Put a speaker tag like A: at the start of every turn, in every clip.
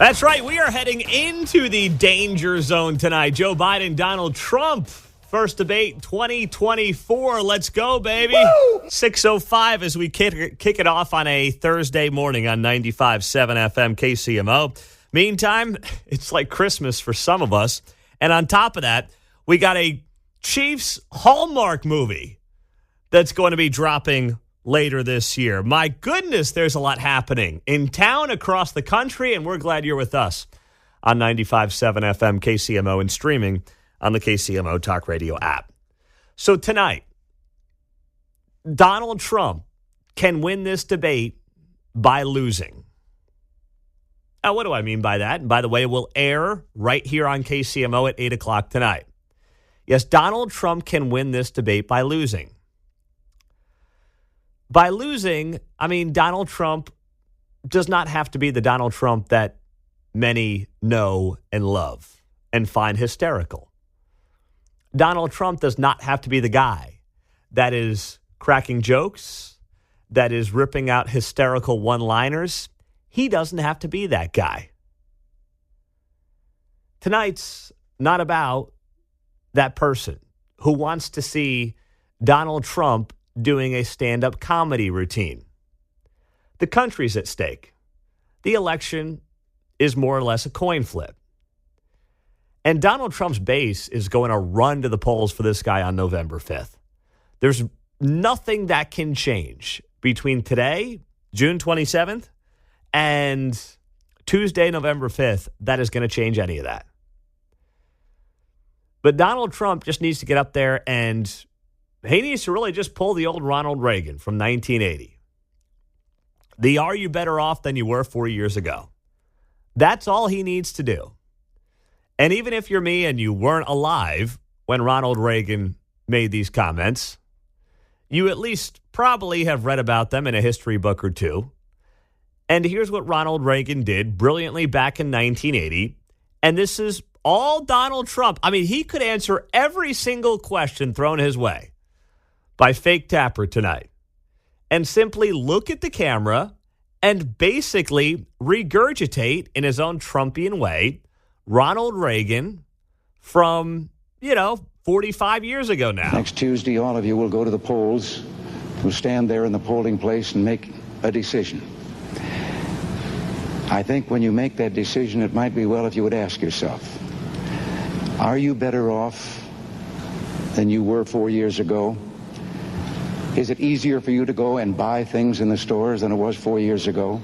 A: That's right. We are heading into the danger zone tonight. Joe Biden, Donald Trump. First debate 2024. Let's go, baby. 6:05 as we kick it off on a Thursday morning on 95.7 FM KCMO. Meantime, it's like Christmas for some of us. And on top of that, we got a Chiefs Hallmark movie that's going to be dropping later this year. My goodness, there's a lot happening in town, across the country, and we're glad you're with us on 95.7 FM KCMO and streaming on the KCMO Talk Radio app. So tonight, Donald Trump can win this debate by losing. Now, what do I mean by that? And by the way, it will air right here on KCMO at 8 o'clock tonight. Yes, Donald Trump can win this debate by losing. By losing, I mean Donald Trump does not have to be the Donald Trump that many know and love and find hysterical. Donald Trump does not have to be the guy that is cracking jokes, that is ripping out hysterical one-liners. He doesn't have to be that guy. Tonight's not about that person who wants to see Donald Trump doing a stand-up comedy routine. The country's at stake. The election is more or less a coin flip. And Donald Trump's base is going to run to the polls for this guy on November 5th. There's nothing that can change between today, June 27th, and Tuesday, November 5th, that is going to change any of that. But Donald Trump just needs to get up there and he needs to really just pull the old Ronald Reagan from 1980. The are you better off than you were 4 years ago? That's all he needs to do. And even if you're me and you weren't alive when Ronald Reagan made these comments, you at least probably have read about them in a history book or two. And here's what Ronald Reagan did brilliantly back in 1980. And this is all Donald Trump. I mean, he could answer every single question thrown his way by Fake Tapper tonight and simply look at the camera and basically regurgitate in his own Trumpian way Ronald Reagan from, 45 years ago now.
B: Next Tuesday, all of you will go to the polls, will stand there in the polling place and make a decision. I think when you make that decision, it might be well if you would ask yourself, are you better off than you were 4 years ago? Is it easier for you to go and buy things in the stores than it was 4 years ago?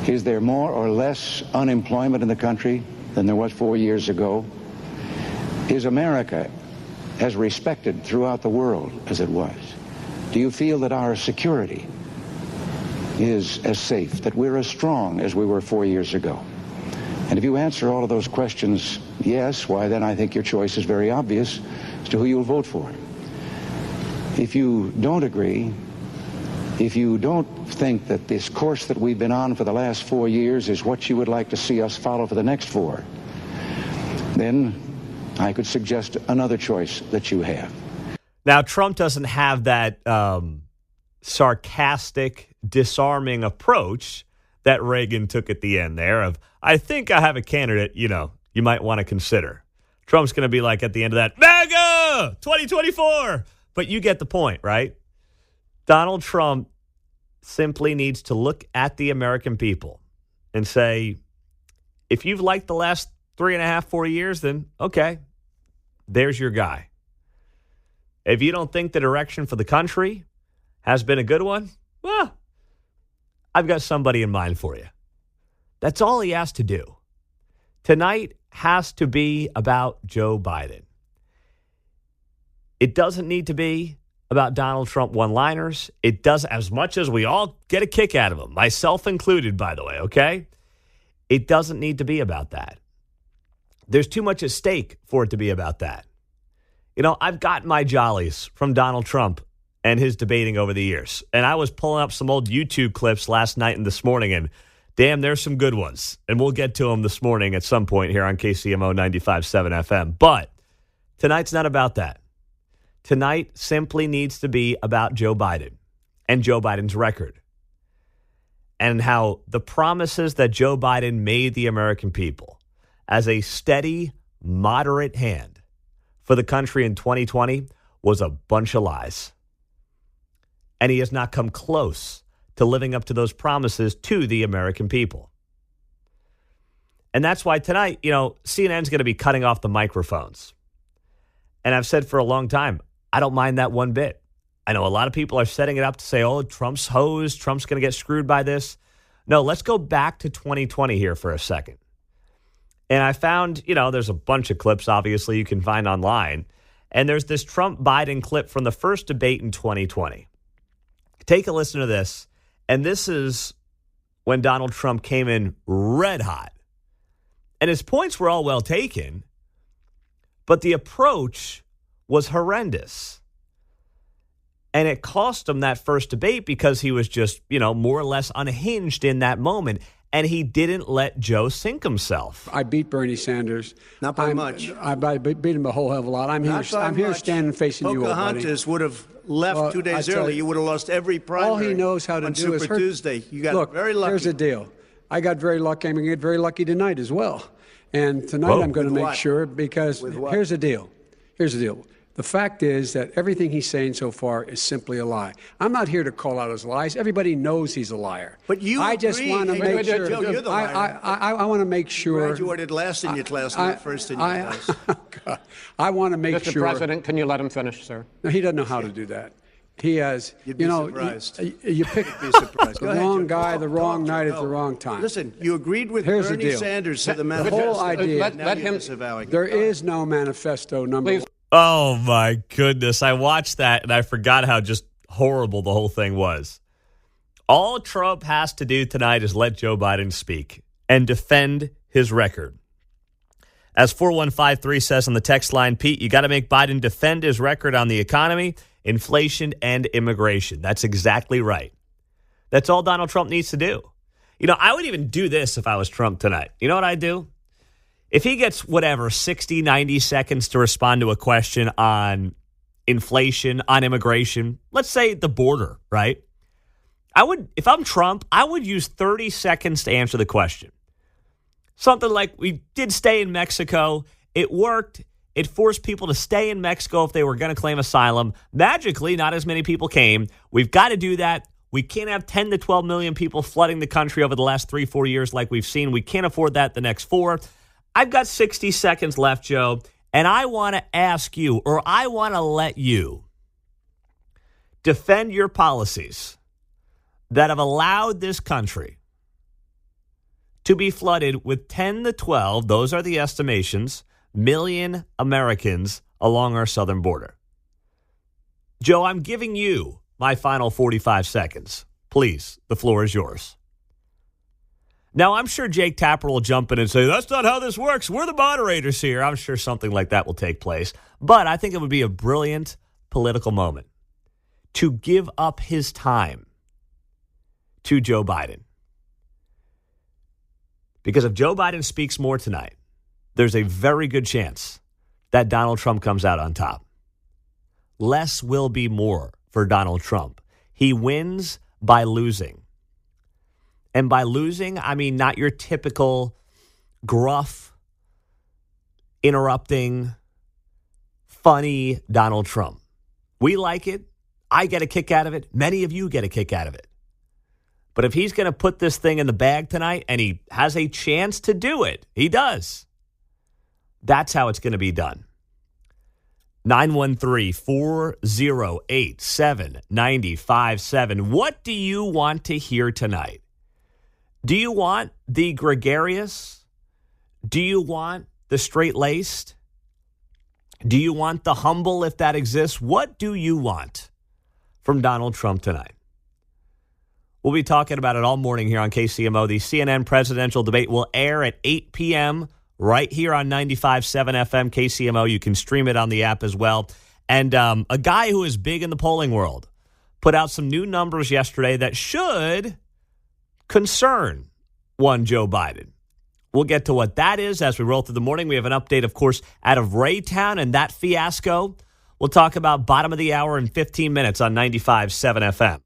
B: Is there more or less unemployment in the country than there was 4 years ago? Is America as respected throughout the world as it was? Do you feel that our security is as safe, that we're as strong as we were 4 years ago? And if you answer all of those questions yes, why then I think your choice is very obvious as to who you'll vote for. If you don't agree, if you don't think that this course that we've been on for the last 4 years is what you would like to see us follow for the next 4, then I could suggest another choice that you have.
A: Now, Trump doesn't have that sarcastic, disarming approach that Reagan took at the end there of, I think I have a candidate, you might want to consider. Trump's going to be like at the end of that, MAGA 2024. But you get the point, right? Donald Trump simply needs to look at the American people and say, if you've liked the last 3.5, 4 years, then okay, there's your guy. If you don't think the direction for the country has been a good one, well, I've got somebody in mind for you. That's all he has to do. Tonight has to be about Joe Biden. It doesn't need to be about Donald Trump one-liners. It does, as much as we all get a kick out of them, myself included, by the way, okay? It doesn't need to be about that. There's too much at stake for it to be about that. I've got my jollies from Donald Trump and his debating over the years. And I was pulling up some old YouTube clips last night and this morning, and damn, there's some good ones. And we'll get to them this morning at some point here on KCMO 95.7 FM. But tonight's not about that. Tonight simply needs to be about Joe Biden and Joe Biden's record. and how the promises that Joe Biden made the American people as a steady, moderate hand for the country in 2020 was a bunch of lies. And he has not come close to living up to those promises to the American people. And that's why tonight, CNN's going to be cutting off the microphones. And I've said for a long time, I don't mind that one bit. I know a lot of people are setting it up to say, oh, Trump's hosed, Trump's going to get screwed by this. No, let's go back to 2020 here for a second. And I found, there's a bunch of clips, obviously, you can find online. And there's this Trump-Biden clip from the first debate in 2020. Take a listen to this. And this is when Donald Trump came in red hot. And his points were all well taken, but the approach was horrendous. And it cost him that first debate because he was just, more or less unhinged in that moment. And he didn't let Joe sink himself.
C: I beat Bernie Sanders.
D: Not by much.
C: I beat him a whole hell of a lot. I'm here standing facing you, old buddy.
D: Pocahontas would have left 2 days early. You would have lost every primary.
C: All he knows how to do is
D: Super Tuesday. You got
C: Look,
D: very lucky.
C: Here's the deal. I got very lucky. I'm going to get very lucky tonight as well. And tonight I'm going to make sure because here's the deal. Here's the deal. The fact is that everything he's saying so far is simply a lie. I'm not here to call out his lies. Everybody knows he's a liar.
D: But you
C: I just want to make sure.
D: Joe, you're the liar.
C: I want to make sure.
D: Graduated last in your class, not first in your class.
C: God, I want to make
E: Mr.
C: sure.
E: Mr. President, can you let him finish, sir?
C: No, he doesn't know how to do that. He has,
D: You'd be surprised.
C: You pick
D: the
C: wrong guy, the wrong night at the wrong time.
D: Listen, you agreed with
C: Here's
D: Bernie Sanders to the manifesto.
C: The whole idea.
E: Let him.
C: There is no manifesto, number one.
A: Oh, my goodness. I watched that, and I forgot how just horrible the whole thing was. All Trump has to do tonight is let Joe Biden speak and defend his record. As 4153 says on the text line, Pete, you got to make Biden defend his record on the economy, inflation, and immigration. That's exactly right. That's all Donald Trump needs to do. I would even do this if I was Trump tonight. You know what I'd do? If he gets 60, 90 seconds to respond to a question on inflation, on immigration, let's say the border, right? If I'm Trump, I would use 30 seconds to answer the question. Something like, we did stay in Mexico. It worked. It forced people to stay in Mexico if they were going to claim asylum. Magically, not as many people came. We've got to do that. We can't have 10 to 12 million people flooding the country over the last 3-4 years like we've seen. We can't afford that the next 4. I've got 60 seconds left, Joe, and I want to ask you, or I want to let you defend your policies that have allowed this country to be flooded with 10 to 12, those are the estimations, million Americans along our southern border. Joe, I'm giving you my final 45 seconds. Please, the floor is yours. Now, I'm sure Jake Tapper will jump in and say, that's not how this works. We're the moderators here. I'm sure something like that will take place. But I think it would be a brilliant political moment to give up his time to Joe Biden. Because if Joe Biden speaks more tonight, there's a very good chance that Donald Trump comes out on top. Less will be more for Donald Trump. He wins by losing. And by losing, I mean not your typical gruff, interrupting, funny Donald Trump. We like it. I get a kick out of it. Many of you get a kick out of it. But if he's going to put this thing in the bag tonight, and he has a chance to do it, he does. That's how it's going to be done. 913-408-7957. What do you want to hear tonight? Do you want the gregarious? Do you want the straight-laced? Do you want the humble, if that exists? What do you want from Donald Trump tonight? We'll be talking about it all morning here on KCMO. The CNN presidential debate will air at 8 p.m. right here on 95.7 FM KCMO. You can stream it on the app as well. And a guy who is big in the polling world put out some new numbers yesterday that should concern one Joe Biden. We'll get to what that is as we roll through the morning. We have an update, of course, out of Raytown and that fiasco. We'll talk about bottom of the hour in 15 minutes on 95.7 FM.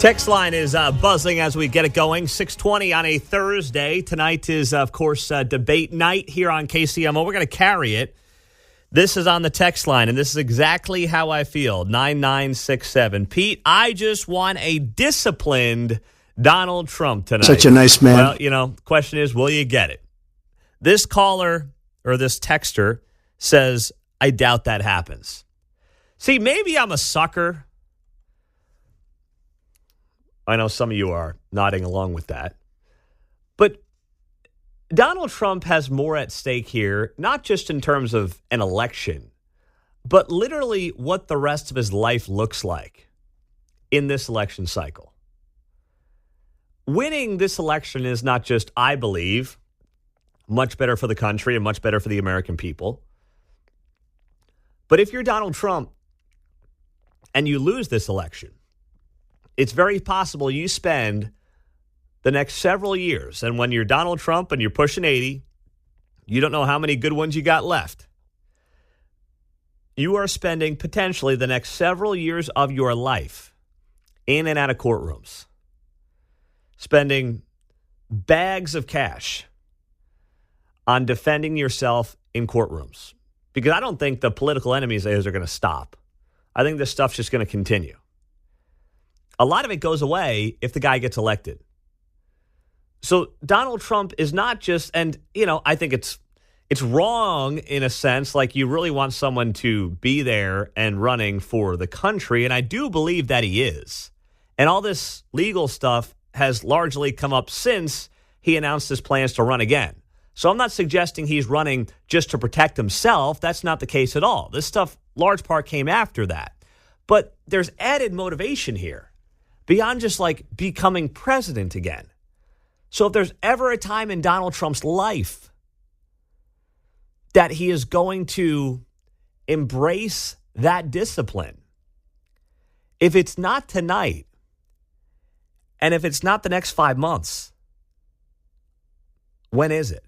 A: Text line is buzzing as we get it going. 6:20 on a Thursday. Tonight is, of course, debate night here on KCMO. We're going to carry it. This is on the text line, and this is exactly how I feel. 9967. Pete, I just want a disciplined Donald Trump tonight.
E: Such a nice man.
A: Well, the question is, will you get it? This caller or this texter says, I doubt that happens. See, maybe I'm a sucker. I know some of you are nodding along with that. But Donald Trump has more at stake here, not just in terms of an election, but literally what the rest of his life looks like in this election cycle. Winning this election is not just, I believe, much better for the country and much better for the American people. But if you're Donald Trump and you lose this election, it's very possible you spend the next several years, and when you're Donald Trump and you're pushing 80, you don't know how many good ones you got left. You are spending potentially the next several years of your life in and out of courtrooms, spending bags of cash on defending yourself in courtrooms. Because I don't think the political enemies are going to stop. I think this stuff's just going to continue. A lot of it goes away if the guy gets elected. So Donald Trump is not just, and, I think it's wrong in a sense, like you really want someone to be there and running for the country, and I do believe that he is. And all this legal stuff has largely come up since he announced his plans to run again. So I'm not suggesting he's running just to protect himself. That's not the case at all. This stuff, large part, came after that. But there's added motivation here beyond just like becoming president again. So if there's ever a time in Donald Trump's life that he is going to embrace that discipline, if it's not tonight, and if it's not the next 5 months, when is it?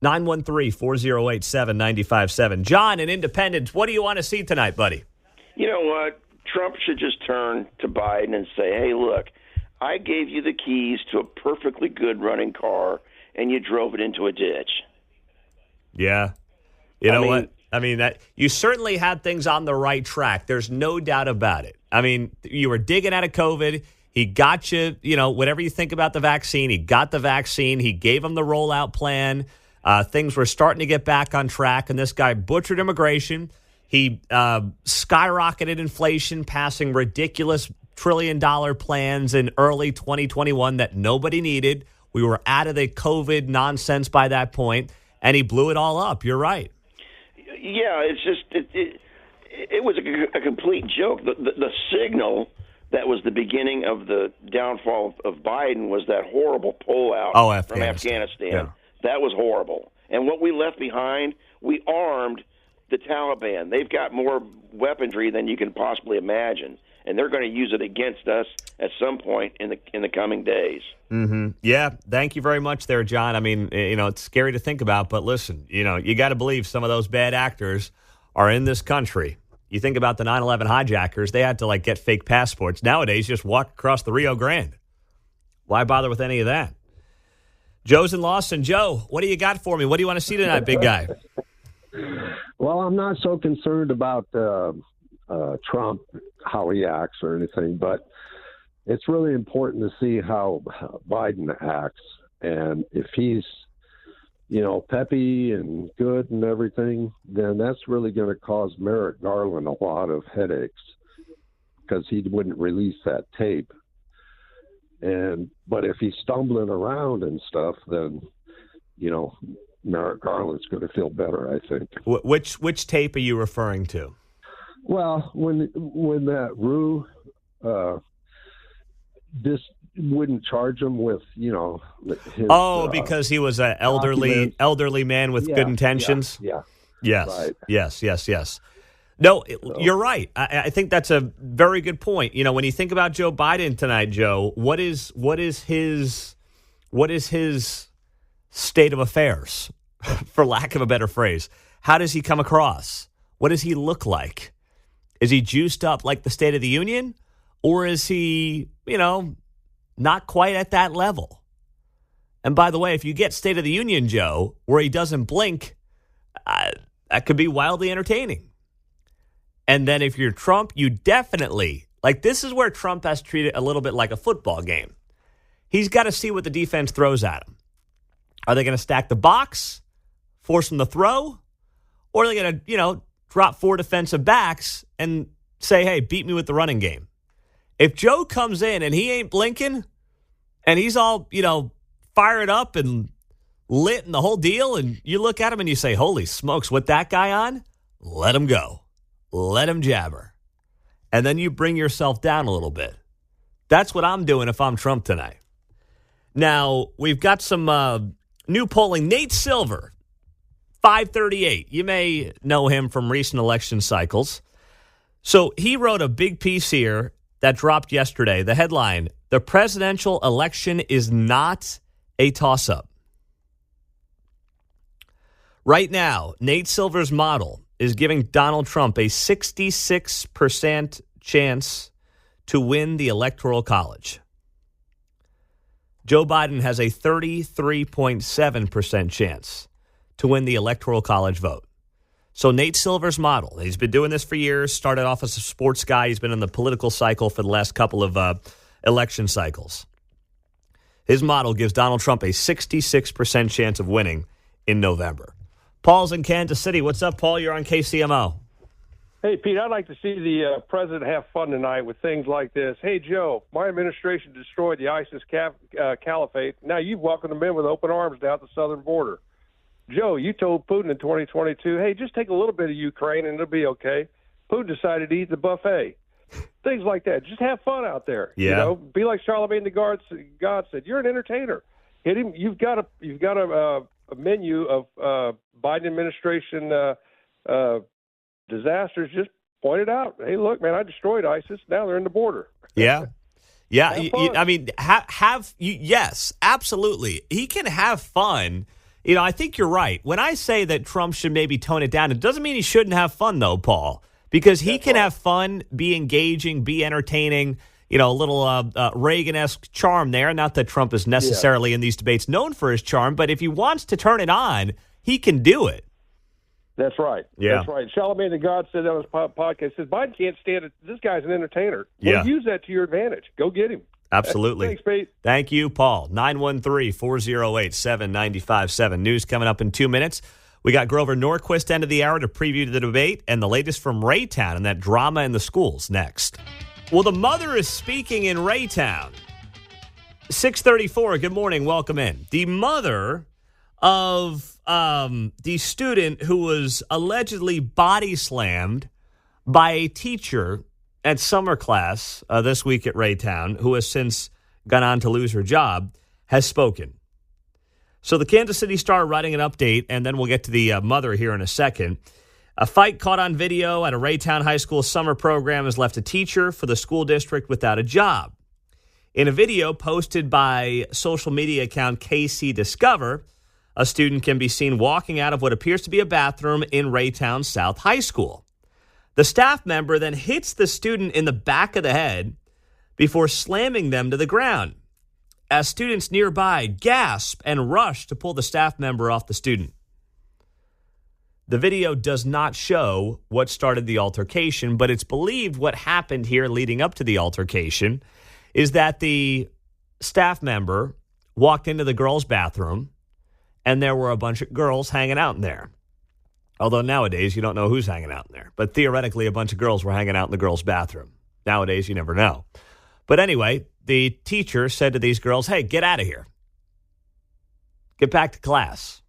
A: 913-408-7957. John in Independence, what do you want to see tonight, buddy?
F: You know what? Trump should just turn to Biden and say, hey, look, I gave you the keys to a perfectly good running car, and you drove it into a ditch.
A: Yeah. You know what? I mean, that you certainly had things on the right track. There's no doubt about it. I mean, you were digging out of COVID. He got you, whatever you think about the vaccine, he got the vaccine. He gave him the rollout plan. Things were starting to get back on track, and this guy butchered immigration. He skyrocketed inflation, passing ridiculous trillion-dollar plans in early 2021 that nobody needed. We were out of the COVID nonsense by that point, and he blew it all up. You're right.
F: Yeah, it's just it was a complete joke. The signal that was the beginning of the downfall of Biden was that horrible pullout from Afghanistan.
A: Yeah.
F: That was horrible. And what we left behind, we armed the Taliban. They've got more weaponry than you can possibly imagine, and they're going to use it against us at some point in the coming days.
A: Mm-hmm. Yeah, thank you very much there, John. I mean, it's scary to think about, but listen, you got to believe some of those bad actors are in this country. You think about the 9/11 hijackers, they had to get fake passports. Nowadays, just walk across the Rio Grande. Why bother with any of that? Joe's in Lawson. Joe, what do you got for me? What do you want to see tonight, big guy?
G: Well, I'm not so concerned about Trump, how he acts or anything, but it's really important to see how Biden acts. And if he's, peppy and good and everything, then that's really going to cause Merrick Garland a lot of headaches because he wouldn't release that tape. But if he's stumbling around and stuff, then, Merrick Garland's going to feel better, I think.
A: Which tape are you referring to?
G: Well, when that Rue this wouldn't charge him with, his,
A: because he was an elderly man with good intentions?
G: Yeah.
A: Yes.
G: Right.
A: Yes. No, you're right. I think that's a very good point. When you think about Joe Biden tonight, Joe, what is his state of affairs, for lack of a better phrase? How does he come across? What does he look like? Is he juiced up like the State of the Union? Or is he, not quite at that level? And by the way, if you get State of the Union Joe, where he doesn't blink, that could be wildly entertaining. And then if you're Trump, you definitely, this is where Trump has treated it a little bit like a football game. He's got to see what the defense throws at him. Are they going to stack the box, force him to throw? Or are they going to, drop 4 defensive backs and say, hey, beat me with the running game? If Joe comes in and he ain't blinking and he's all, fired up and lit and the whole deal, and you look at him and you say, holy smokes, with that guy on, let him go. Let him jabber. And then you bring yourself down a little bit. That's what I'm doing if I'm Trump tonight. Now, we've got some new polling. Nate Silver, 538. You may know him from recent election cycles. So he wrote a big piece here that dropped yesterday. The headline, "The presidential election is not a toss-up." Right now, Nate Silver's model is giving Donald Trump a 66% chance to win the Electoral College. Joe Biden has a 33.7% chance to win the Electoral College vote. So Nate Silver's model, he's been doing this for years, started off as a sports guy. He's been in the political cycle for the last couple of election cycles. His model gives Donald Trump a 66% chance of winning in November. Paul's in Kansas City. What's up, Paul? You're on KCMO.
E: Hey, Pete, I'd like to see the president have fun tonight with things like this. Hey, Joe, my administration destroyed the ISIS caliphate. Now you've welcomed them in with open arms down at the southern border. Joe, you told Putin in 2022, hey, just take a little bit of Ukraine and it'll be okay. Putin decided to eat the buffet. Things like that. Just have fun out there.
A: Yeah.
E: Be like Charlemagne the God said. You're an entertainer. Hit him. You've got a menu of Biden administration disasters. Just point it out. Hey, look, man, I destroyed ISIS. Now they're in the border.
A: Yeah. Yeah. Yes, absolutely. He can have fun. I think you're right. When I say that Trump should maybe tone it down, it doesn't mean he shouldn't have fun, though, Paul, because he can have fun, be engaging, be entertaining, a little Reagan-esque charm there. Not that Trump is necessarily in these debates known for his charm, but if he wants to turn it on, he can do it.
E: That's right.
A: Yeah.
E: That's right. Charlemagne the God said on his podcast, says Biden can't stand it. This guy's an entertainer. Well, use that to your advantage. Go get him.
A: Absolutely.
E: Thanks, Pete.
A: Thank you, Paul. 913-408-7957. News coming up in 2 minutes. We got Grover Norquist end of the hour to preview the debate and the latest from Raytown and that drama in the schools next. Well, the mother is speaking in Raytown. 634, good morning. Welcome in. The mother of the student who was allegedly body slammed by a teacher at summer class this week at Raytown, who has since gone on to lose her job, has spoken. So the Kansas City Star writing an update, and then we'll get to the mother here in a second. A fight caught on video at a Raytown High School summer program has left a teacher for the school district without a job. In a video posted by social media account KC Discover, a student can be seen walking out of what appears to be a bathroom in Raytown South High School. The staff member then hits the student in the back of the head before slamming them to the ground. As students nearby gasp and rush to pull the staff member off the student. The video does not show what started the altercation, but it's believed what happened here leading up to the altercation is that the staff member walked into the girls' bathroom and there were a bunch of girls hanging out in there. Although nowadays you don't know who's hanging out in there. But theoretically, a bunch of girls were hanging out in the girls' bathroom. Nowadays, you never know. But anyway, the teacher said to these girls, hey, get out of here. Get back to class.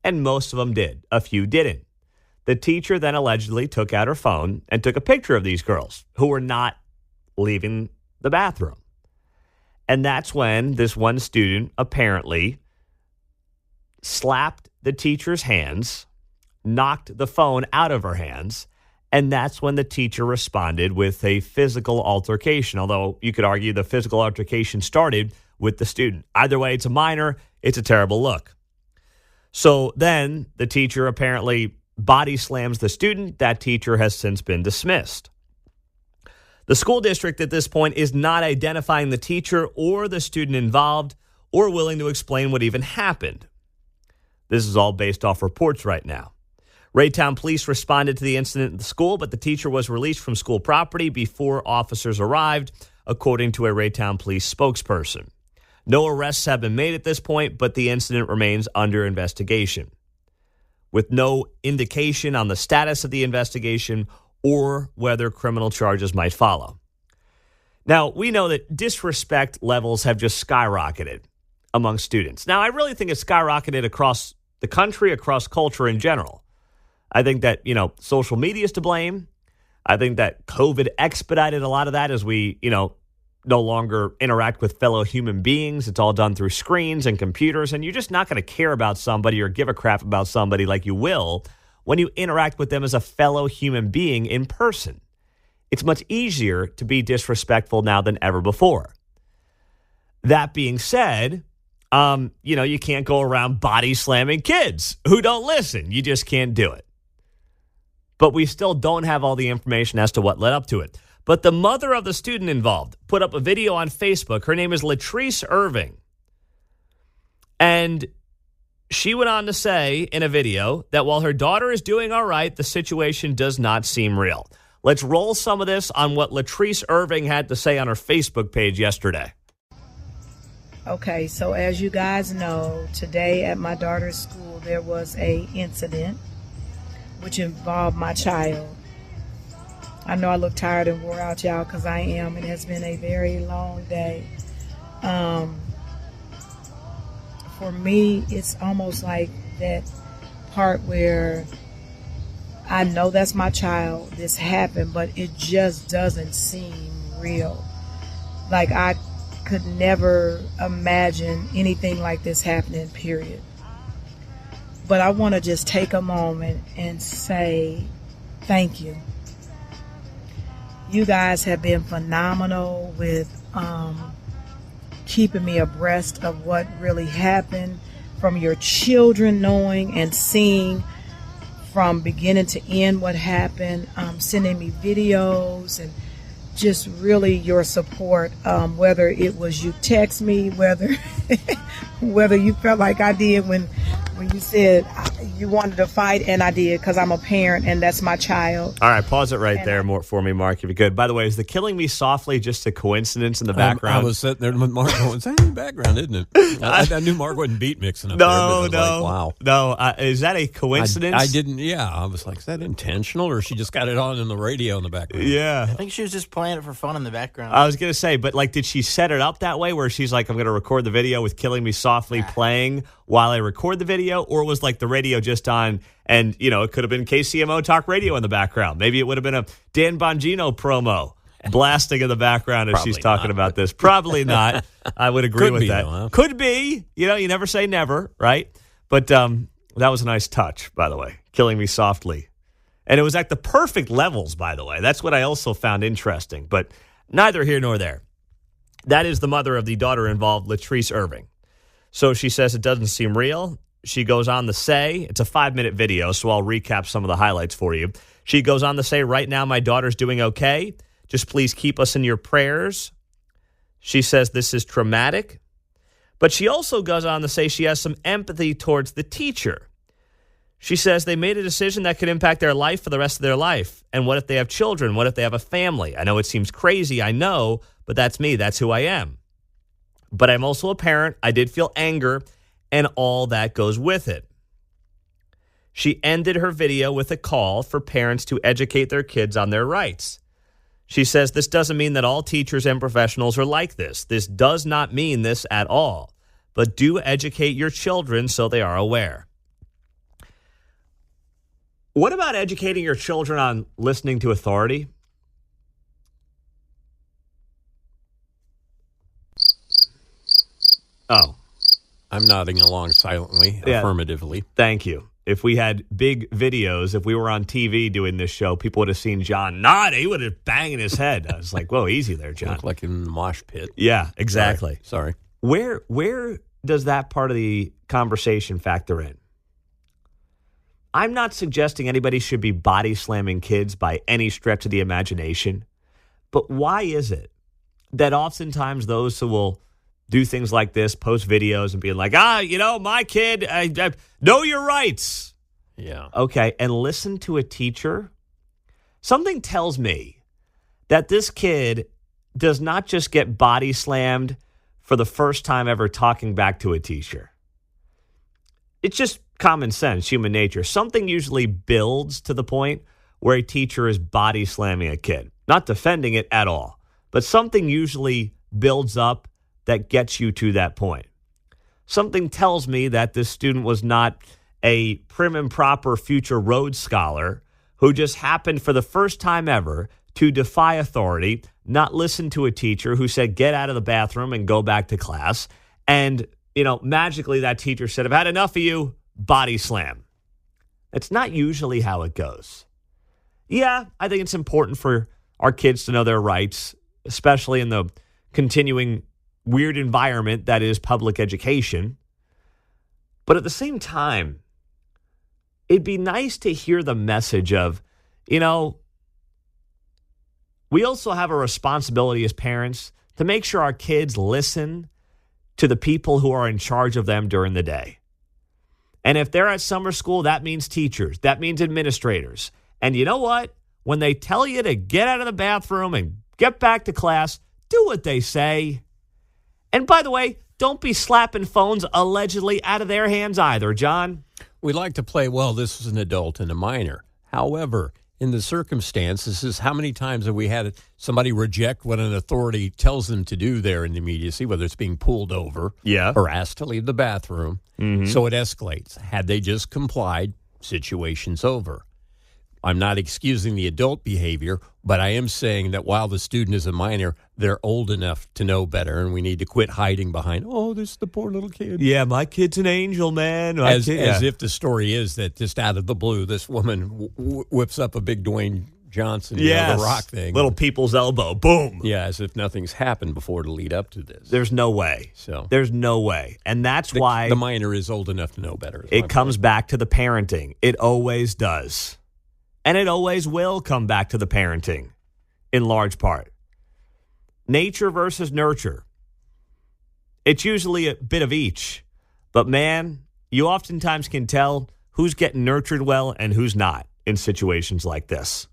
A: And most of them did. A few didn't. The teacher then allegedly took out her phone and took a picture of these girls who were not leaving the bathroom. And that's when this one student apparently slapped the teacher's hands, knocked the phone out of her hands, and that's when the teacher responded with a physical altercation, although you could argue the physical altercation started with the student. Either way, it's a minor. It's a terrible look. So then the teacher apparently body slams the student. That teacher has since been dismissed. The school district at this point is not identifying the teacher or the student involved or willing to explain what even happened. This is all based off reports right now. Raytown police responded to the incident at the school, but the teacher was released from school property before officers arrived, according to a Raytown police spokesperson. No arrests have been made at this point, but the incident remains under investigation, with no indication on the status of the investigation or whether criminal charges might follow. Now, we know that disrespect levels have just skyrocketed among students. Now, I really think it's skyrocketed across the country, across culture in general. I think that, social media is to blame. I think that COVID expedited a lot of that as we, no longer interact with fellow human beings. It's all done through screens and computers, and you're just not going to care about somebody or give a crap about somebody like you will when you interact with them as a fellow human being in person. It's much easier to be disrespectful now than ever before. That being said, you can't go around body slamming kids who don't listen. You just can't do it. But we still don't have all the information as to what led up to it. But the mother of the student involved put up a video on Facebook. Her name is Latrice Irving. And she went on to say in a video that while her daughter is doing all right, the situation does not seem real. Let's roll some of this on what Latrice Irving had to say on her Facebook page yesterday.
H: Okay, so as you guys know, today at my daughter's school, there was an incident which involved my child. I know I look tired and wore out, y'all, because I am. It has been a very long day. For me, it's almost like that part where I know that's my child, this happened, but it just doesn't seem real. Like I could never imagine anything like this happening, period. But I want to just take a moment and say thank you. You guys have been phenomenal with keeping me abreast of what really happened, from your children knowing and seeing from beginning to end what happened, sending me videos and just really your support, whether it was you text me, whether you felt like I did when you said you wanted to fight, and I did, because I'm a parent and that's my child.
A: All right, pause it there for me, Mark, if you could. By the way, is the Killing Me Softly just a coincidence in the background?
I: I was sitting there with Mark going, it's in the background, isn't it? I knew Mark wasn't beat mixing up there. Wow.
A: No, is that a coincidence?
I: I didn't, I was like, is that intentional, or she just got it on in the radio in the background?
A: Yeah.
J: I think she was just playing it for fun in the background.
A: I was going to say, but did she set it up that way where she's like, I'm going to record the video with Killing Me Softly playing while I record the video, or was the radio just on and, it could have been KCMO Talk Radio in the background. Maybe it would have been a Dan Bongino promo blasting in the background as she's talking about this. Probably not. I would agree with that. Though, huh? Could be. You never say never, right? But that was a nice touch, by the way, Killing Me Softly. And it was at the perfect levels, by the way. That's what I also found interesting, but neither here nor there. That is the mother of the daughter involved, Latrice Irving. So she says it doesn't seem real. She goes on to say, it's a 5-minute video, so I'll recap some of the highlights for you. She goes on to say, right now my daughter's doing okay. Just please keep us in your prayers. She says this is traumatic. But she also goes on to say she has some empathy towards the teacher. She says they made a decision that could impact their life for the rest of their life. And what if they have children? What if they have a family? I know it seems crazy, I know, but that's me. That's who I am. But I'm also a parent. I did feel anger and all that goes with it. She ended her video with a call for parents to educate their kids on their rights. She says this doesn't mean that all teachers and professionals are like this. This does not mean this at all. But do educate your children so they are aware. What about educating your children on listening to authority? Oh.
I: I'm nodding along silently, affirmatively.
A: Thank you. If we had big videos, if we were on TV doing this show, people would have seen John nod. He would have banged his head. I was like, whoa, easy there, John.
I: Looked like in the mosh pit.
A: Yeah, exactly.
I: Sorry.
A: Where does that part of the conversation factor in? I'm not suggesting anybody should be body slamming kids by any stretch of the imagination, But why is it that oftentimes those who will do things like this, post videos and being like, my kid, I know your rights.
I: Yeah.
A: Okay, and listen to a teacher? Something tells me that this kid does not just get body slammed for the first time ever talking back to a teacher. It's just common sense, human nature. Something usually builds to the point where a teacher is body slamming a kid. Not defending it at all, but something usually builds up that gets you to that point. Something tells me that this student was not a prim and proper future Rhodes Scholar who just happened for the first time ever to defy authority, not listen to a teacher who said, get out of the bathroom and go back to class. And, magically that teacher said, I've had enough of you, body slam. It's not usually how it goes. Yeah, I think it's important for our kids to know their rights, especially in the continuing weird environment that is public education. But at the same time, it'd be nice to hear the message of, we also have a responsibility as parents to make sure our kids listen to the people who are in charge of them during the day. And if they're at summer school, that means teachers, that means administrators. And you know what? When they tell you to get out of the bathroom and get back to class, do what they say. And by the way, don't be slapping phones allegedly out of their hands either, John.
I: We like to play, this was an adult and a minor. However, in the circumstances, is how many times have we had somebody reject what an authority tells them to do there in the immediacy, whether it's being pulled over or asked to leave the bathroom. Mm-hmm. So it escalates. Had they just complied, situation's over. I'm not excusing the adult behavior, but I am saying that while the student is a minor, they're old enough to know better, and we need to quit hiding behind, this is the poor little kid.
A: Yeah, my kid's an angel, man.
I: As if the story is that just out of the blue, this woman whips up a big Dwayne Johnson, the Rock thing.
A: Little people's elbow, boom.
I: Yeah, as if nothing's happened before to lead up to this.
A: There's no way. There's no way. And that's why
I: the minor is old enough to know better.
A: It comes back to the parenting. It always does. And it always will come back to the parenting, in large part. Nature versus nurture. It's usually a bit of each. But man, you oftentimes can tell who's getting nurtured well and who's not in situations like this.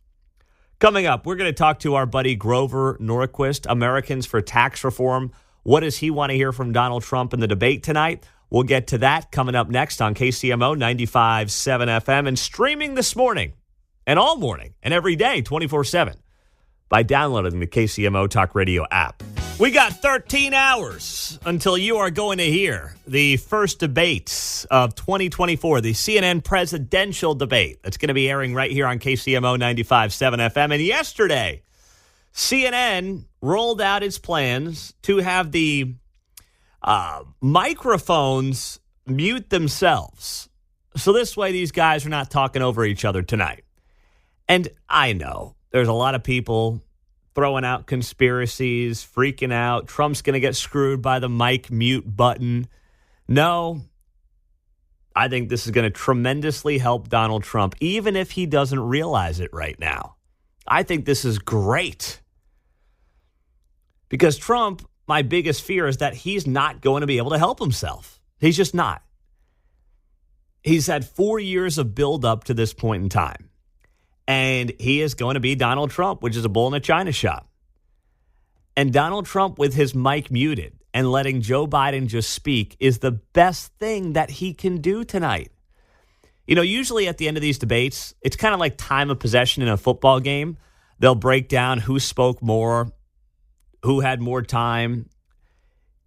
A: Coming up, we're going to talk to our buddy Grover Norquist, Americans for Tax Reform. What does he want to hear from Donald Trump in the debate tonight? We'll get to that coming up next on KCMO 95.7 FM and streaming this morning. And all morning and every day, 24/7, by downloading the KCMO Talk Radio app. We got 13 hours until you are going to hear the first debate of 2024, the CNN presidential debate. That's going to be airing right here on KCMO 95.7 FM. And yesterday, CNN rolled out its plans to have the microphones mute themselves. So this way, these guys are not talking over each other tonight. And I know there's a lot of people throwing out conspiracies, freaking out. Trump's going to get screwed by the mic mute button. No, I think this is going to tremendously help Donald Trump, even if he doesn't realize it right now. I think this is great. Because Trump, my biggest fear is that he's not going to be able to help himself. He's just not. He's had 4 years of buildup to this point in time. And he is going to be Donald Trump, which is a bull in a china shop. And Donald Trump with his mic muted and letting Joe Biden just speak is the best thing that he can do tonight. Usually at the end of these debates, it's kind of like time of possession in a football game. They'll break down who spoke more, who had more time.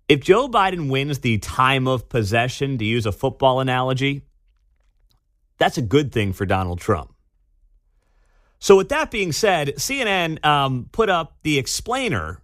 A: If Joe Biden wins the time of possession, to use a football analogy, that's a good thing for Donald Trump. So with that being said, CNN put up the explainer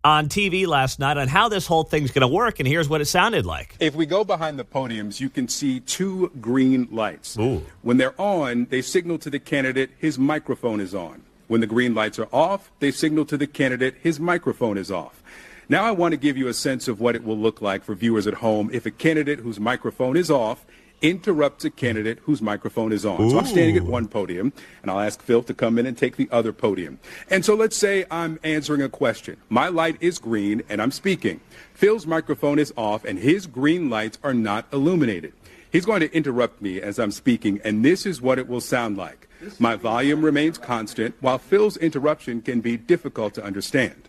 A: on TV last night on how this whole thing's going to work, and here's what it sounded like.
K: If we go behind the podiums, you can see two green lights.
A: Ooh.
K: When they're on, they signal to the candidate his microphone is on. When the green lights are off, they signal to the candidate his microphone is off. Now I want to give you a sense of what it will look like for viewers at home if a candidate whose microphone is off interrupts a candidate whose microphone is on. So I'm standing at one podium, and I'll ask Phil to come in and take the other podium. And so let's say I'm answering a question. My light is green, and I'm speaking. Phil's microphone is off, and his green lights are not illuminated. He's going to interrupt me as I'm speaking, and this is what it will sound like. My volume remains constant, while Phil's interruption can be difficult to understand.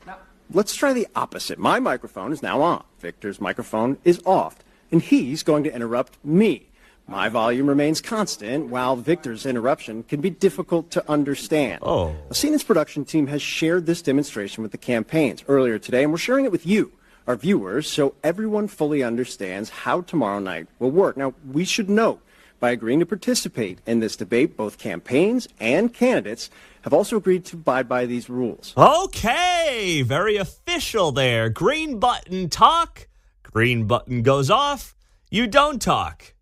L: Now, let's try the opposite. My microphone is now on. Victor's microphone is off, and he's going to interrupt me. My volume remains constant, while Victor's interruption can be difficult to understand.
A: Oh.
L: CNN's production team has shared this demonstration with the campaigns earlier today, and we're sharing it with you, our viewers, so everyone fully understands how tomorrow night will work. Now, we should note, by agreeing to participate in this debate, both campaigns and candidates have also agreed to abide by these rules.
A: Okay, very official there. Green button, talk. Green button goes off. You don't talk.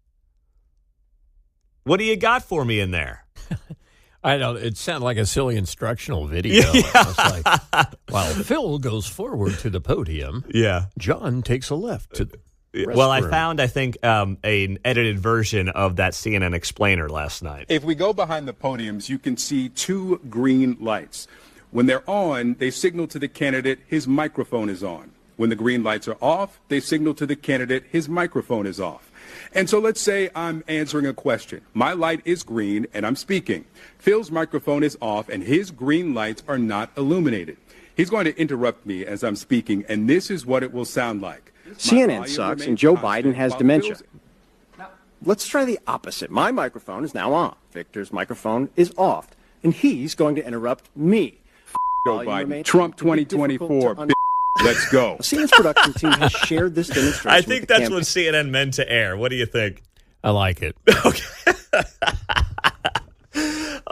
A: What do you got for me in there?
I: I know, it sounded like a silly instructional video.
A: Yeah.
I: It's like, while Phil goes forward to the podium, John takes a left to the
A: Well, I
I: restroom.
A: found, I think, an edited version of that CNN explainer last night.
K: If we go behind the podiums, you can see two green lights. When they're on, they signal to the candidate his microphone is on. When the green lights are off, they signal to the candidate his microphone is off. And so let's say I'm answering a question. My light is green, and I'm speaking. Phil's microphone is off, and his green lights are not illuminated. He's going to interrupt me as I'm speaking, and this is what it will sound like.
L: CNN sucks, and Joe Biden has dementia. Let's try the opposite. My microphone is now on. Victor's microphone is off, and he's going to interrupt me.
K: Joe Biden. Trump 2024. Let's go.
L: CNN's production team has shared this demonstration.
A: I think that's what CNN meant to air. What do you think?
I: I like it.
A: Okay.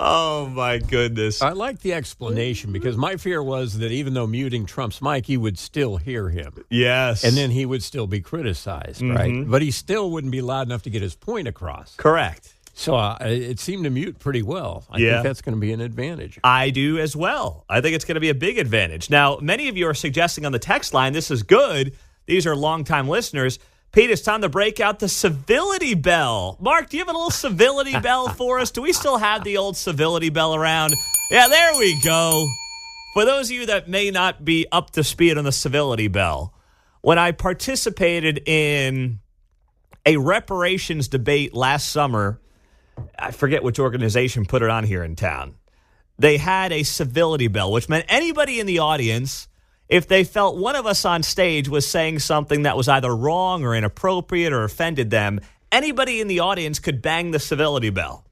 A: Oh, my goodness.
I: I like the explanation because my fear was that even though muting Trump's mic, he would still hear him.
A: Yes.
I: And then he would still be criticized, right? But he still wouldn't be loud enough to get his point across.
A: Correct.
I: So it seemed to mute pretty well. I think that's going to be an advantage.
A: I do as well. I think it's going to be a big advantage. Now, many of you are suggesting on the text line, this is good. These are longtime listeners. Pete, it's time to break out the civility bell. Mark, do you have a little civility bell for us? Do we still have the old civility bell around? Yeah, there we go. For those of you that may not be up to speed on the civility bell, when I participated in a reparations debate last summer, I forget which organization put it on here in town. They had a civility bell, which meant anybody in the audience, if they felt one of us on stage was saying something that was either wrong or inappropriate or offended them, anybody in the audience could bang the civility bell.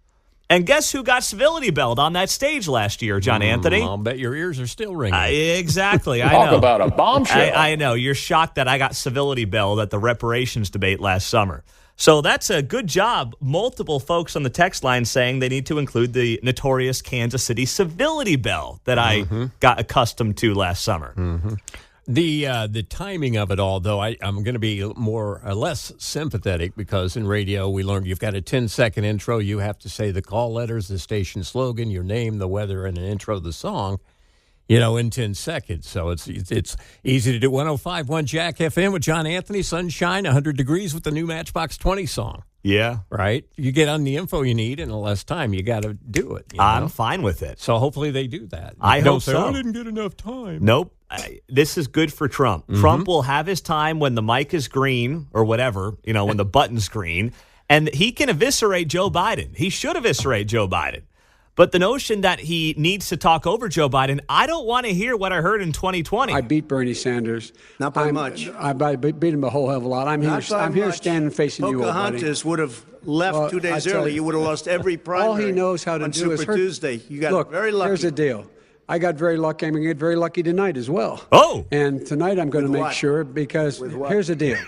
A: And guess who got civility belled on that stage last year, John Anthony?
I: I'll bet your ears are still ringing.
A: Exactly. I
M: Talk
A: know.
M: about a bombshell.
A: I know. You're shocked that I got civility belled at the reparations debate last summer. So that's a good job. Multiple folks on the text line saying they need to include the notorious Kansas City civility bell that I got accustomed to last summer.
I: The timing of it all, though, I'm going to be more or less sympathetic because in radio we learned you've got a 10-second intro. You have to say the call letters, the station slogan, your name, the weather, and an intro of the song, in 10 seconds. So it's easy to do. 105.1 Jack FM with John Anthony, sunshine, 100 degrees with the new Matchbox 20 song.
A: Yeah.
I: Right? You get on the info you need in less time. You got to do it.
A: I'm fine with it.
I: So hopefully they do that.
A: I hope
I: say,
A: so.
I: I didn't get enough time.
A: Nope. This is good for Trump. Trump will have his time when the mic is green or whatever, when the button's green, and he can eviscerate Joe Biden. He should eviscerate Joe Biden. But the notion that he needs to talk over Joe Biden, I don't want to hear what I heard in 2020.
C: I beat Bernie Sanders.
D: Not by much.
C: I beat him a whole hell of a lot. I'm here standing facing you, old buddy.
D: Pocahontas would have left 2 days early. You would have lost every primary.
C: All he knows how to do is
D: Super Tuesday. You got very lucky.
C: Here's the deal. I got very lucky. I'm going to get very lucky tonight as well.
A: Oh.
C: And tonight I'm going to make
D: what?
C: sure because here's the deal.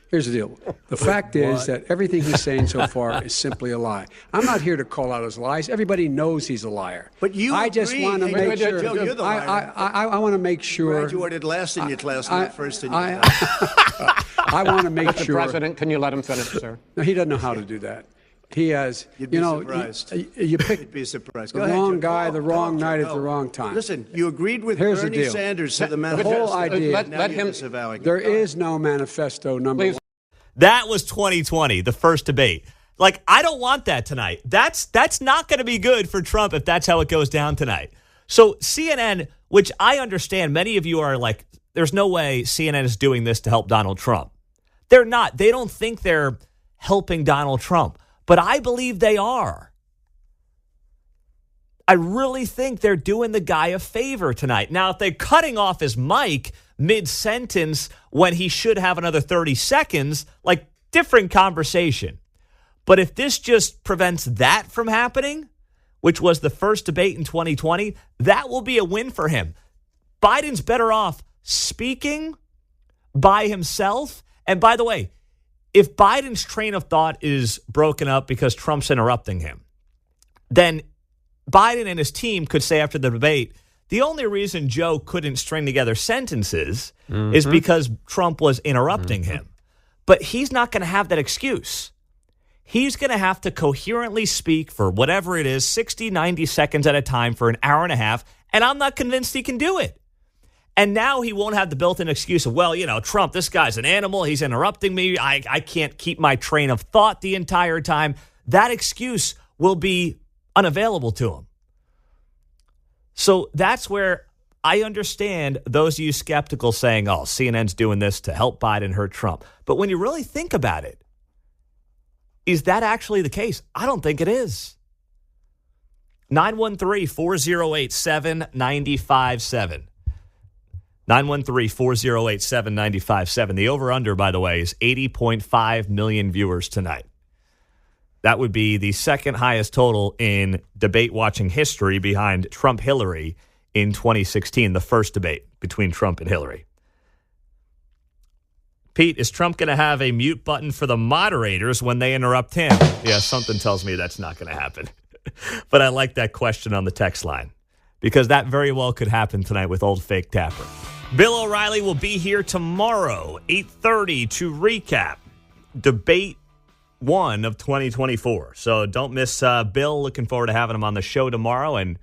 C: Here's the deal. The fact is that everything he's saying so far is simply a lie. I'm not here to call out his lies. Everybody knows he's a liar.
D: But you
C: I just
D: agree.
C: want to make sure.
D: Joe, you're the liar.
C: I want to make sure.
D: Graduated last in your class, not first in your
C: I
D: class.
C: I want to make
M: Mr.
C: sure.
M: President, can you let him finish, sir?
C: No, he doesn't know how to do that. He has,
D: You'd be surprised.
C: You pick
D: You'd be surprised.
C: the
D: Go ahead,
C: wrong
D: Joe.
C: guy,
D: Go.
C: the wrong
D: Go,
C: night
D: Joe.
C: at the wrong time.
D: Listen, you agreed with
C: Here's the
D: Bernie
C: deal.
D: Sanders to the
C: The
D: manifesto.
C: whole idea.
D: Now
M: let
D: you're
M: him.
D: disavowing it.
C: There is no manifesto, number
M: Please.
C: one.
A: That was 2020, the first debate. Like, I don't want that tonight. That's not going to be good for Trump if that's how it goes down tonight. So CNN, which I understand, many of you are like, there's no way CNN is doing this to help Donald Trump. They're not. They don't think they're helping Donald Trump. But I believe they are. I really think they're doing the guy a favor tonight. Now, if they're cutting off his mic mid-sentence when he should have another 30 seconds, like, different conversation. But if this just prevents that from happening, which was the first debate in 2020, that will be a win for him. Biden's better off speaking by himself. And by the way, if Biden's train of thought is broken up because Trump's interrupting him, then Biden and his team could say after the debate, the only reason Joe couldn't string together sentences is because Trump was interrupting him. But he's not going to have that excuse. He's going to have to coherently speak for whatever it is, 60, 90 seconds at a time for an hour and a half, and I'm not convinced he can do it. And now he won't have the built-in excuse of, well, Trump, this guy's an animal. He's interrupting me. I can't keep my train of thought the entire time. That excuse will be unavailable to him. So that's where I understand those of you skeptical saying, oh, CNN's doing this to help Biden hurt Trump. But when you really think about it, is that actually the case? I don't think it is. 913-408-7957. 913-408-7957. The over-under, by the way, is 80.5 million viewers tonight. That would be the second highest total in debate watching history behind Trump-Hillary in 2016, the first debate between Trump and Hillary. Pete, is Trump going to have a mute button for the moderators when they interrupt him? Yeah, something tells me that's not going to happen. But I like that question on the text line because that very well could happen tonight with old fake Tapper. Bill O'Reilly will be here tomorrow, 8:30, to recap debate 1 of 2024. So don't miss Bill. Looking forward to having him on the show tomorrow. And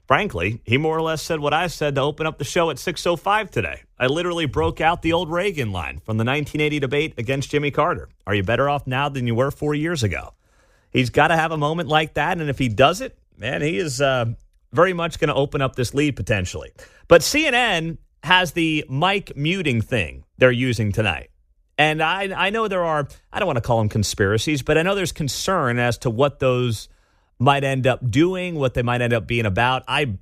A: frankly, he more or less said what I said to open up the show at 6:05 today. I literally broke out the old Reagan line from the 1980 debate against Jimmy Carter. Are you better off now than you were 4 years ago? He's got to have a moment like that. And if he does it, man, he is very much going to open up this lead potentially. But CNN has the mic muting thing they're using tonight. And I know there are, I don't want to call them conspiracies, but I know there's concern as to what those might end up doing, what they might end up being about. I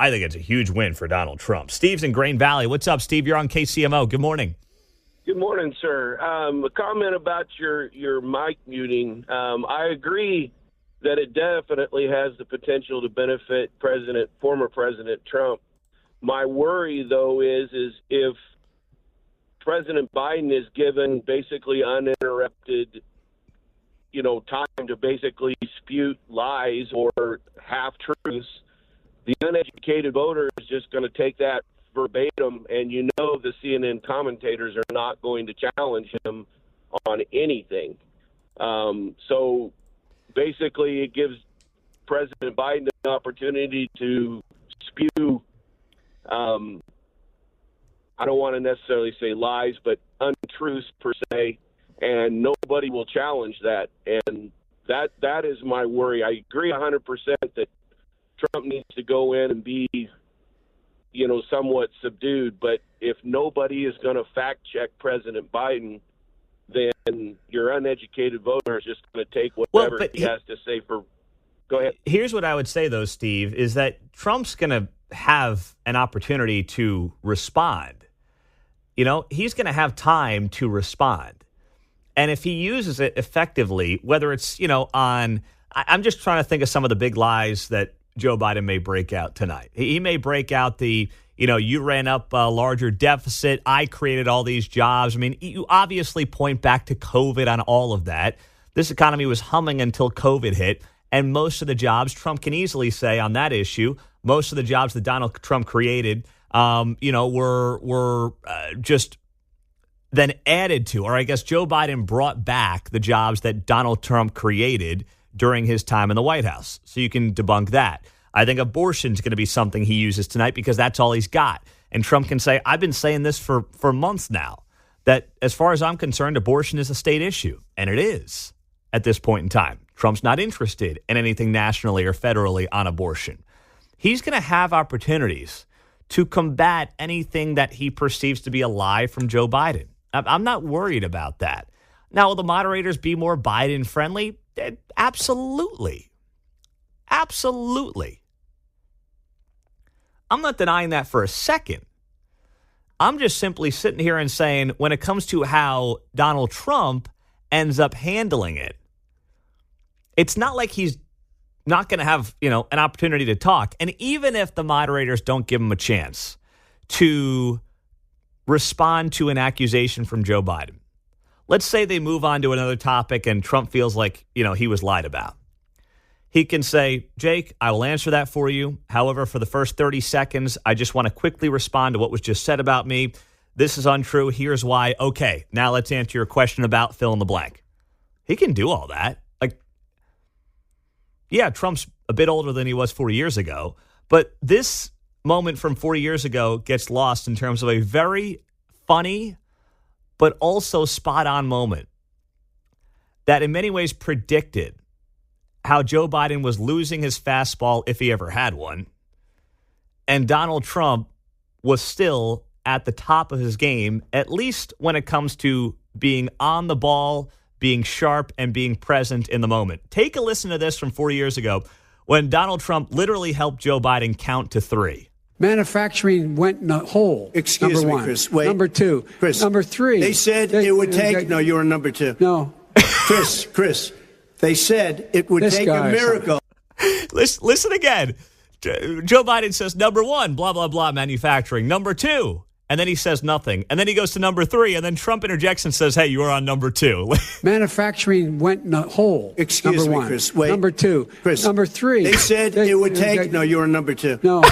A: think it's a huge win for Donald Trump. Steve's in Grain Valley. What's up, Steve? You're on KCMO. Good morning.
N: Good morning, sir. A comment about your mic muting. I agree that it definitely has the potential to benefit former President Trump. My worry, though, is if President Biden is given basically uninterrupted, time to basically spew lies or half-truths, the uneducated voter is just going to take that verbatim, and the CNN commentators are not going to challenge him on anything. So basically it gives President Biden an opportunity to spew I don't want to necessarily say lies, but untruths per se, and nobody will challenge that. And that is my worry. I agree 100% that Trump needs to go in and be, somewhat subdued. But if nobody is going to fact check President Biden, then your uneducated voter is just going to take whatever he has to say for. Go ahead.
A: Here's what I would say, though, Steve, is that Trump's going to have an opportunity to respond. He's going to have time to respond. And if he uses it effectively, whether it's, I'm just trying to think of some of the big lies that Joe Biden may break out tonight. He may break out the, you ran up a larger deficit. I created all these jobs. I mean, you obviously point back to COVID on all of that. This economy was humming until COVID hit. And most of the jobs, Trump can easily say on that issue, most of the jobs that Donald Trump created, were just then added to, or I guess Joe Biden brought back the jobs that Donald Trump created during his time in the White House. So you can debunk that. I think abortion is going to be something he uses tonight because that's all he's got. And Trump can say, I've been saying this for months now. that as far as I'm concerned, abortion is a state issue. And it is at this point in time. Trump's not interested in anything nationally or federally on abortion. He's going to have opportunities to combat anything that he perceives to be a lie from Joe Biden. I'm not worried about that. Now, will the moderators be more Biden-friendly? Absolutely. Absolutely. I'm not denying that for a second. I'm just simply sitting here and saying when it comes to how Donald Trump ends up handling it, it's not like he's not going to have, an opportunity to talk. And even if the moderators don't give him a chance to respond to an accusation from Joe Biden, let's say they move on to another topic and Trump feels like, he was lied about. He can say, Jake, I will answer that for you. However, for the first 30 seconds, I just want to quickly respond to what was just said about me. This is untrue. Here's why. Okay, now let's answer your question about fill in the blank. He can do all that. Yeah, Trump's a bit older than he was 4 years ago, but this moment from 4 years ago gets lost in terms of a very funny but also spot-on moment that in many ways predicted how Joe Biden was losing his fastball if he ever had one, and Donald Trump was still at the top of his game, at least when it comes to being on the ball, being sharp, and being present in the moment. Take a listen to this from 4 years ago when Donald Trump literally helped Joe Biden count to 3.
C: Manufacturing went in a hole.
D: Excuse
C: number
D: me,
C: one.
D: Chris. Wait.
C: Number two.
D: Chris.
C: Number three.
D: They said it would take... No, you were number 2.
C: No.
D: Chris. They said it would take a miracle.
A: Listen again. Joe Biden says, number 1, blah, blah, blah, manufacturing. Number 2. And then he says nothing. And then he goes to number 3. And then Trump interjects and says, hey, you are on number 2.
C: Manufacturing went in a hole.
D: Excuse
C: number
D: me,
C: one.
D: Chris. Wait.
C: Number 2.
D: Chris.
C: Number 3.
D: They said it would take... No, you were number 2.
C: No.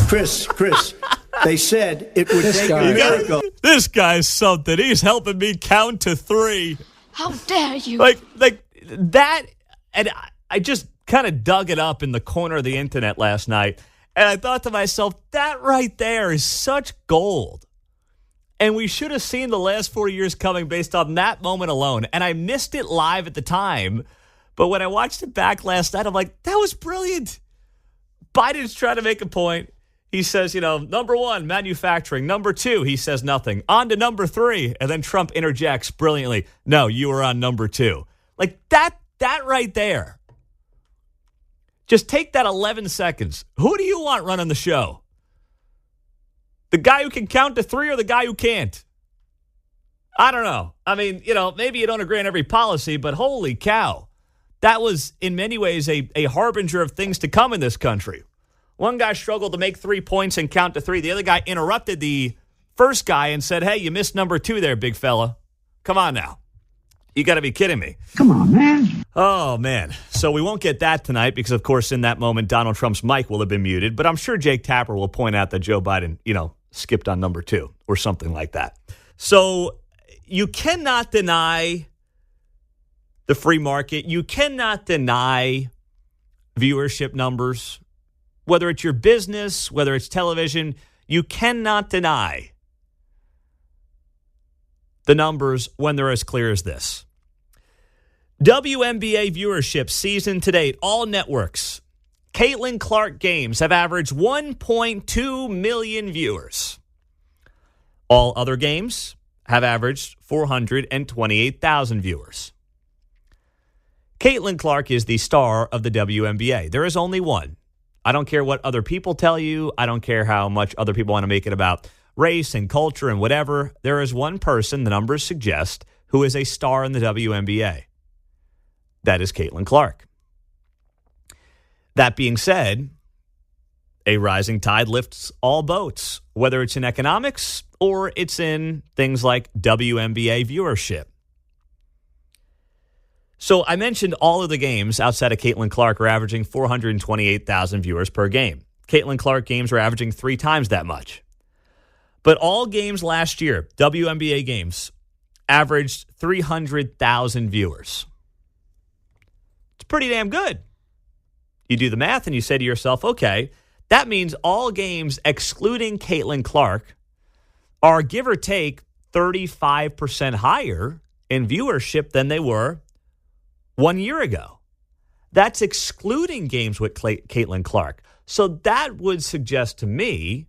D: Chris. They said it would take a miracle.
A: This guy's something. He's helping me count to 3.
O: How dare you?
A: Like that. And I just kind of dug it up in the corner of the internet last night. And I thought to myself, that right there is such gold. And we should have seen the last 4 years coming based on that moment alone. And I missed it live at the time. But when I watched it back last night, I'm like, that was brilliant. Biden's trying to make a point. He says, number 1, manufacturing. Number 2, he says nothing. On to number 3. And then Trump interjects brilliantly. No, you were on number 2. Like that right there. Just take that 11 seconds. Who do you want running the show? The guy who can count to 3 or the guy who can't? I don't know. I mean, maybe you don't agree on every policy, but holy cow. That was, in many ways, a harbinger of things to come in this country. One guy struggled to make 3 points and count to 3. The other guy interrupted the first guy and said, hey, you missed number 2 there, big fella. Come on now. You got to be kidding me.
P: Come on, man.
A: Oh, man. So we won't get that tonight because, of course, in that moment, Donald Trump's mic will have been muted. But I'm sure Jake Tapper will point out that Joe Biden, skipped on number 2 or something like that. So you cannot deny the free market. You cannot deny viewership numbers, whether it's your business, whether it's television. You cannot deny the numbers when they're as clear as this. WNBA viewership season to date, all networks. Caitlin Clark games have averaged 1.2 million viewers. All other games have averaged 428,000 viewers. Caitlin Clark is the star of the WNBA. There is only one. I don't care what other people tell you. I don't care how much other people want to make it about race and culture and whatever. There is one person, the numbers suggest, who is a star in the WNBA. That is Caitlin Clark. That being said, a rising tide lifts all boats, whether it's in economics or it's in things like WNBA viewership. So I mentioned all of the games outside of Caitlin Clark are averaging 428,000 viewers per game. Caitlin Clark games are averaging 3 times that much. But all games last year, WNBA games, averaged 300,000 viewers. It's pretty damn good. You do the math and you say to yourself, okay, that means all games excluding Caitlin Clark are give or take 35% higher in viewership than they were 1 year ago. That's excluding games with Caitlin Clark. So that would suggest to me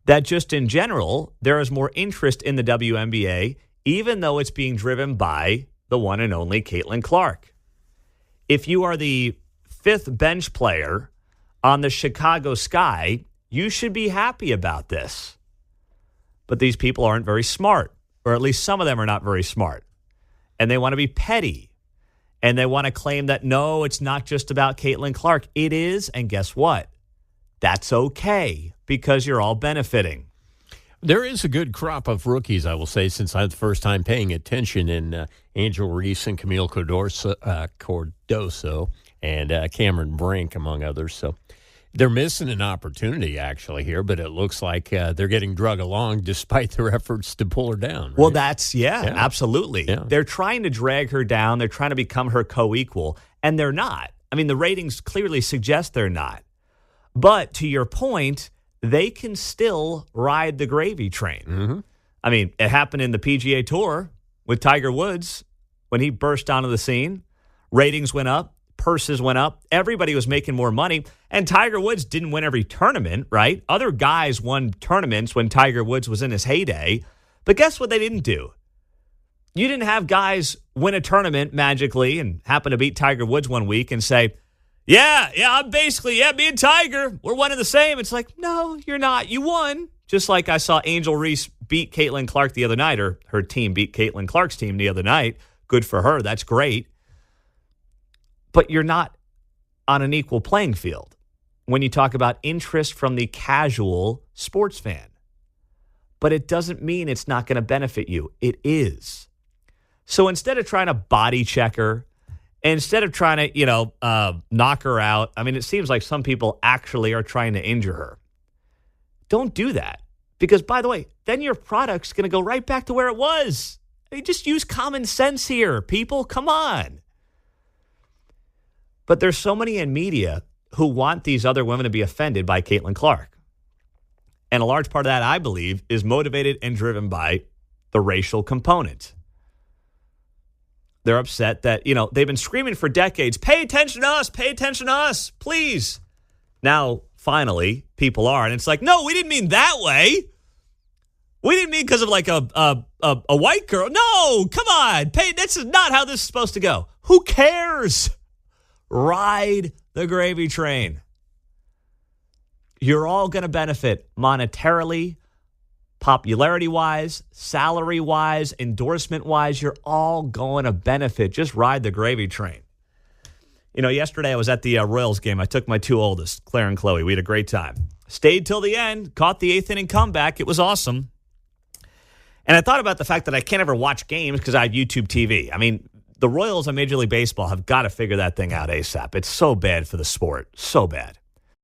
A: that just in general, there is more interest in the WNBA, even though it's being driven by the one and only Caitlin Clark. If you are the fifth bench player on the Chicago Sky, you should be happy about this. But these people aren't very smart, or at least some of them are not very smart. And they want to be petty. And they want to claim that, no, it's not just about Caitlin Clark. It is, and guess what? That's okay, because you're all benefiting.
I: There is a good crop of rookies, I will say, since I'm the first time paying attention in Angel Reese and Camille Cardoso and Cameron Brink, among others. So they're missing an opportunity, actually, here, but it looks like they're getting drug along despite their efforts to pull her down. Right?
A: Well, absolutely.
I: Yeah.
A: They're trying to drag her down. They're trying to become her co-equal, and they're not. I mean, the ratings clearly suggest they're not. But to your point, they can still ride the gravy train.
I: Mm-hmm.
A: I mean, it happened in the PGA Tour with Tiger Woods when he burst onto the scene. Ratings went up. Purses went up. Everybody was making more money. And Tiger Woods didn't win every tournament, right? Other guys won tournaments when Tiger Woods was in his heyday. But guess what they didn't do? You didn't have guys win a tournament magically and happen to beat Tiger Woods one week and say, yeah, I'm basically, me and Tiger, we're one and the same. It's like, no, you're not. You won. Just like I saw Angel Reese beat Caitlin Clark the other night, or her team beat Caitlin Clark's team the other night. Good for her. That's great. But you're not on an equal playing field when you talk about interest from the casual sports fan. But it doesn't mean it's not going to benefit you. It is. So instead of trying to body check her, instead of trying to, knock her out, I mean, it seems like some people actually are trying to injure her. Don't do that. Because, by the way, then your product's going to go right back to where it was. I mean, just use common sense here, people. Come on. But there's so many in media who want these other women to be offended by Caitlin Clark. And a large part of that, I believe, is motivated and driven by the racial component. They're upset that, they've been screaming for decades, pay attention to us, please. Now, finally, people are. And it's like, no, we didn't mean that way. We didn't mean because of like a white girl. No, come on. This is not how this is supposed to go. Who cares? Ride the gravy train. You're all going to benefit monetarily, popularity-wise, salary-wise, endorsement-wise. You're all going to benefit. Just ride the gravy train. Yesterday I was at the Royals game. I took my two oldest, Claire and Chloe. We had a great time. Stayed till the end, caught the eighth inning comeback. It was awesome. And I thought about the fact that I can't ever watch games because I have YouTube TV. I mean, the Royals on Major League Baseball have got to figure that thing out ASAP. It's so bad for the sport. So bad.